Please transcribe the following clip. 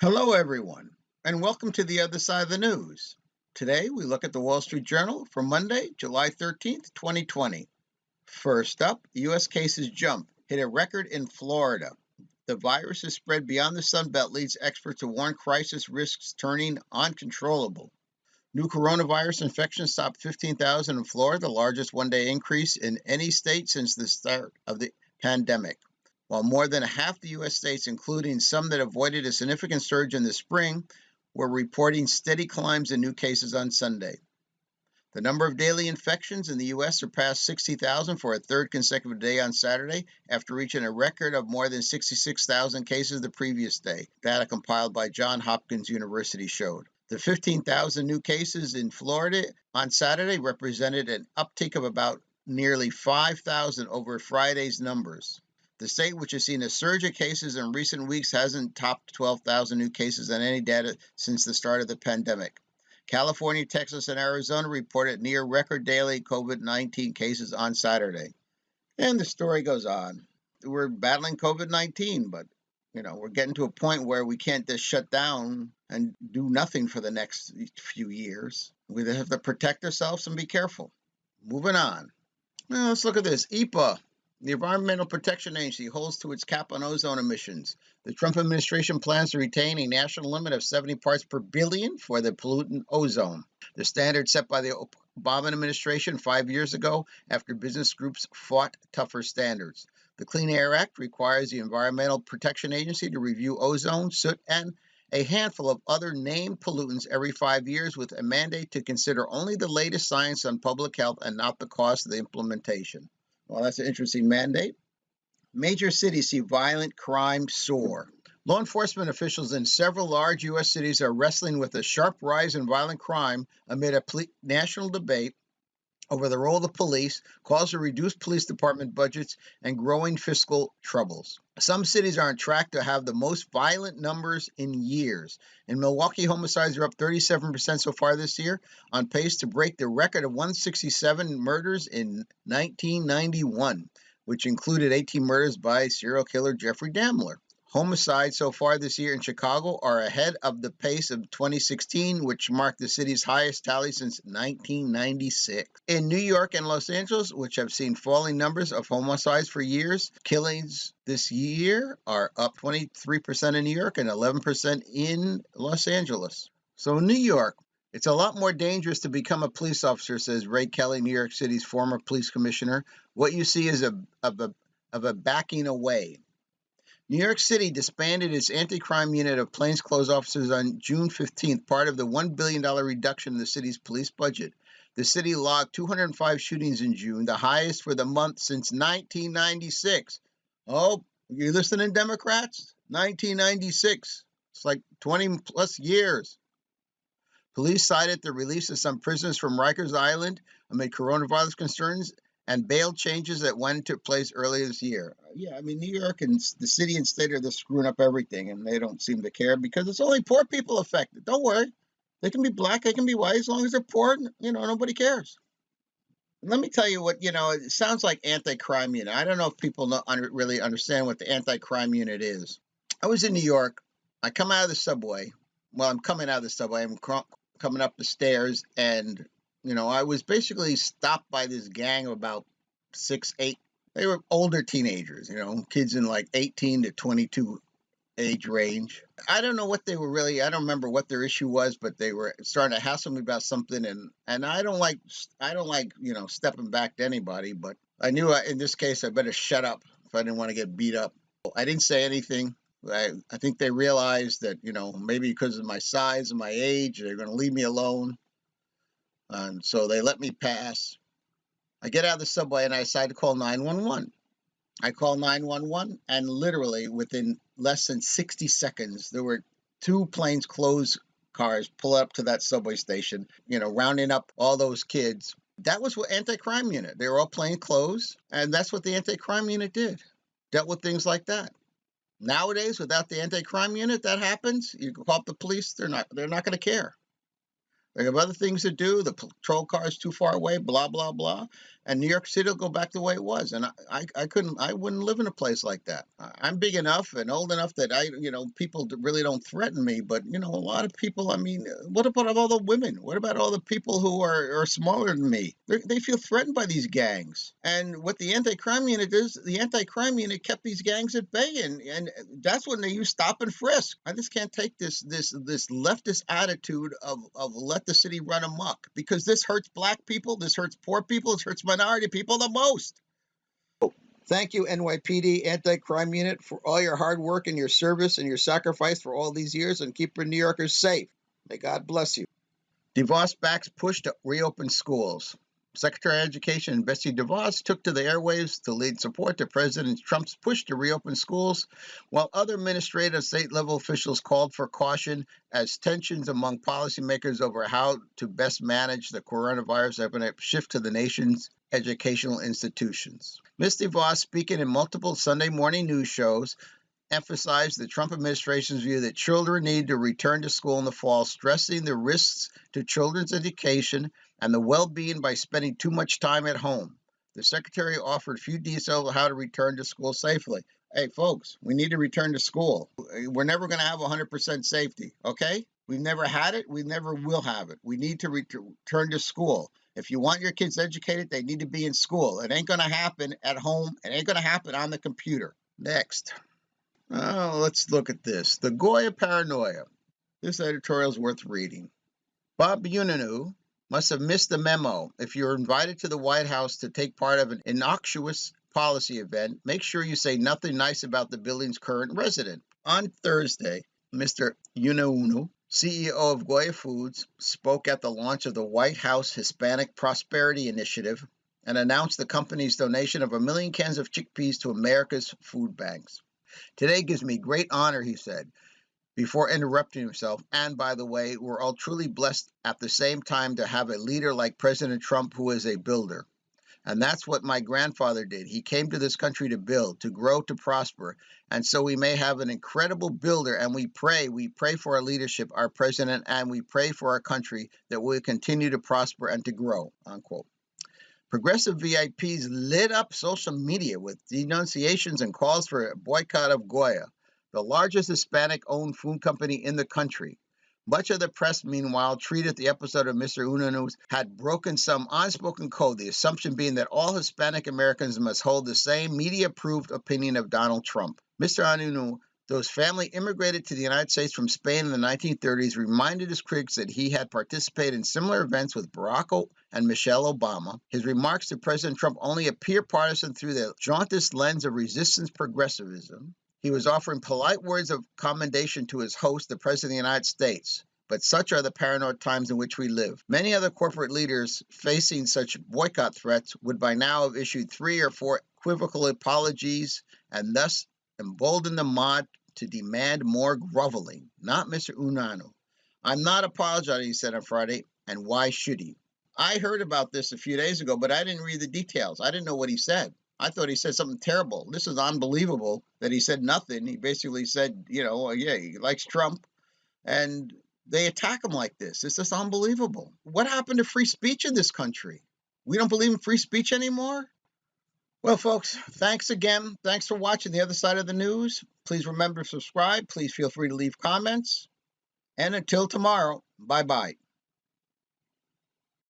Hello, everyone, and welcome to the other side of the news. Today, we look at the Wall Street Journal for Monday, July 13th, 2020. First up, U.S. cases jump, hit a record in Florida. The virus has spread beyond the Sun Belt, leads experts to warn crisis risks turning uncontrollable. New coronavirus infections topped 15,000 in Florida, the largest one-day increase in any state since the start of the pandemic. While more than half the U.S. states, including some that avoided a significant surge in the spring, were reporting steady climbs in new cases on Sunday. The number of daily infections in the U.S. surpassed 60,000 for a third consecutive day on Saturday, after reaching a record of more than 66,000 cases the previous day, data compiled by Johns Hopkins University showed. The 15,000 new cases in Florida on Saturday represented an uptick of about nearly 5,000 over Friday's numbers. The state, which has seen a surge of cases in recent weeks, hasn't topped 12,000 new cases on any data since the start of the pandemic. California, Texas, and Arizona reported near record daily COVID-19 cases on Saturday. And the story goes on. We're battling COVID-19, but we're getting to a point where we can't just shut down and do nothing for the next few years. We have to protect ourselves and be careful. Moving on. Now, let's look at this. EPA. The Environmental Protection Agency holds to its cap on ozone emissions. The Trump administration plans to retain a national limit of 70 parts per billion for the pollutant ozone, the standard set by the Obama administration 5 years ago after business groups fought tougher standards. The Clean Air Act requires the Environmental Protection Agency to review ozone, soot, and a handful of other named pollutants every 5 years, with a mandate to consider only the latest science on public health and not the cost of the implementation. Well, that's an interesting mandate. Major cities see violent crime soar. Law enforcement officials in several large U.S. cities are wrestling with a sharp rise in violent crime amid a national debate over the role of the police, calls to reduce police department budgets, and growing fiscal troubles. Some cities are on track to have the most violent numbers in years. In Milwaukee, homicides are up 37% so far this year, on pace to break the record of 167 murders in 1991, which included 18 murders by serial killer Jeffrey Dahmer. Homicides so far this year in Chicago are ahead of the pace of 2016, which marked the city's highest tally since 1996. In New York and Los Angeles, which have seen falling numbers of homicides for years, killings this year are up 23% in New York and 11% in Los Angeles. So in New York, it's a lot more dangerous to become a police officer, says Ray Kelly, New York City's former police commissioner. What you see is a backing away. New York City disbanded its anti-crime unit of plainclothes officers on June 15th, part of the $1 billion reduction in the city's police budget. The city logged 205 shootings in June, the highest for the month since 1996. Oh, you listening, Democrats? 1996. It's like 20 plus years. Police cited the release of some prisoners from Rikers Island amid coronavirus concerns and bail changes that went into place earlier this year. Yeah, I mean, New York and the city and state are just screwing up everything, and they don't seem to care because it's only poor people affected. Don't worry. They can be black, they can be white, as long as they're poor, nobody cares. Let me tell you what, it sounds like anti-crime unit. I don't know if people really understand what the anti-crime unit is. I was in New York. I come out of the subway. Well, I'm coming out of the subway. I'm coming up the stairs, and I was basically stopped by this gang of about 6, 8. They were older teenagers, kids in like 18 to 22 age range. I don't know what they were really, I don't remember what their issue was, but they were starting to hassle me about something. And I don't like, stepping back to anybody, but I knew in this case, I better shut up if I didn't want to get beat up. I didn't say anything. I think they realized that, maybe because of my size and my age, they're going to leave me alone. And so they let me pass. I get out of the subway and I decide to call 911. I call 911, and literally within less than 60 seconds, there were 2 plainclothes cars pull up to that subway station, rounding up all those kids. That was what anti-crime unit. They were all plainclothes, and that's what the anti-crime unit did. Dealt with things like that. Nowadays, without the anti-crime unit, that happens. You can call up the police. They're not going to care. They have other things to do. The patrol car is too far away, blah, blah, blah. And New York City will go back the way it was. And I wouldn't live in a place like that. I'm big enough and old enough that people really don't threaten me. But, a lot of people, what about all the women? What about all the people who are smaller than me? They feel threatened by these gangs. And what the anti-crime unit is, the anti-crime unit kept these gangs at bay. And that's when they use stop and frisk. I just can't take this leftist attitude of let the city run amok, because this hurts black people, this hurts poor people, this hurts minority people the most. Thank you, NYPD Anti-Crime Unit, for all your hard work and your service and your sacrifice for all these years and keeping New Yorkers safe. May God bless you. DeVos backs push to reopen schools. Secretary of Education Betsy DeVos took to the airwaves to lead support to President Trump's push to reopen schools, while other administrative state-level officials called for caution as tensions among policymakers over how to best manage the coronavirus epidemic shift to the nation's educational institutions. Ms. DeVos, speaking in multiple Sunday morning news shows, emphasized the Trump administration's view that children need to return to school in the fall, stressing the risks to children's education and the well-being by spending too much time at home. The secretary offered few details on how to return to school safely. Hey, folks, we need to return to school. We're never going to have 100% safety, okay? We've never had it. We never will have it. We need to return to school. If you want your kids educated, they need to be in school. It ain't going to happen at home. It ain't going to happen on the computer. Next. Let's look at this. The Goya Paranoia. This editorial is worth reading. Bob Unanu must have missed the memo. If you're invited to the White House to take part of an innocuous policy event, make sure you say nothing nice about the building's current resident. On Thursday, Mr. Unanu, CEO of Goya Foods, spoke at the launch of the White House Hispanic Prosperity Initiative and announced the company's donation of 1 million cans of chickpeas to America's food banks. Today gives me great honor, he said, before interrupting himself. And by the way, we're all truly blessed at the same time to have a leader like President Trump, who is a builder. And that's what my grandfather did. He came to this country to build, to grow, to prosper. And so we may have an incredible builder, and we pray for our leadership, our president, and we pray for our country that we'll continue to prosper and to grow, unquote. Progressive VIPs lit up social media with denunciations and calls for a boycott of Goya, the largest Hispanic-owned food company in the country. Much of the press, meanwhile, treated the episode of Mr. Unanu had broken some unspoken code, the assumption being that all Hispanic Americans must hold the same media-approved opinion of Donald Trump. Mr. Unanu, whose family immigrated to the United States from Spain in the 1930s, reminded his critics that he had participated in similar events with Barack and Michelle Obama. His remarks to President Trump only appear partisan through the jaundiced lens of resistance progressivism. He was offering polite words of commendation to his host, the President of the United States. But such are the paranoid times in which we live. Many other corporate leaders facing such boycott threats would by now have issued 3 or 4 equivocal apologies and thus embolden the mob to demand more groveling. Not Mr. Unanu. I'm not apologizing, he said on Friday, and why should he? I heard about this a few days ago, but I didn't read the details. I didn't know what he said. I thought he said something terrible. This is unbelievable that he said nothing. He basically said, yeah, he likes Trump, and they attack him like this. It's just unbelievable. What happened to free speech in this country? We don't believe in free speech anymore? Well, folks, thanks again. Thanks for watching The Other Side of the News. Please remember to subscribe. Please feel free to leave comments. And until tomorrow, bye-bye.